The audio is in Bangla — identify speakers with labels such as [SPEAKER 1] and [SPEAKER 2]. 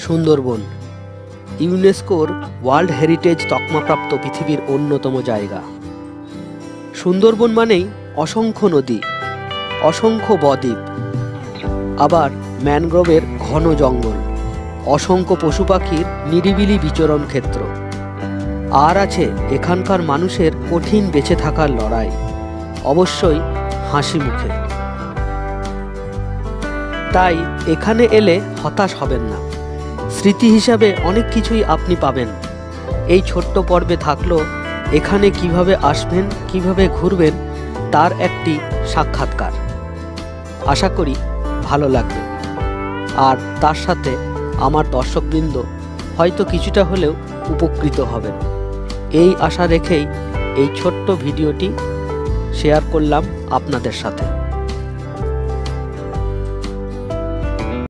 [SPEAKER 1] সুন্দরবন ইউনেস্কোর ওয়ার্ল্ড হেরিটেজ তকমাপ্রাপ্ত পৃথিবীর অন্যতম জায়গা। সুন্দরবন মানেই অসংখ্য নদী, অসংখ্য বদ্বীপ, আবার ম্যানগ্রোভের ঘন জঙ্গল, অসংখ্য পশু পাখির নিরিবিলি বিচরণ ক্ষেত্র, আর আছে এখানকার মানুষের কঠিন বেঁচে থাকার লড়াই, অবশ্যই হাসি মুখে। তাই এখানে এলে হতাশ হবেন না, স্মৃতি হিসাবে অনেক কিছুই আপনি পাবেন। এই ছোট্ট পর্বে থাকলো এখানে কিভাবে আসবেন, কিভাবে ঘুরবেন তার একটি সাক্ষাৎকার। আশা করি ভালো লাগবে, আর তার সাথে আমার দর্শকবৃন্দ হয়তো কিছুটা হলেও উপকৃত হবেন। এই আশা রেখেই এই ছোট্ট ভিডিওটি শেয়ার করলাম আপনাদের সাথে।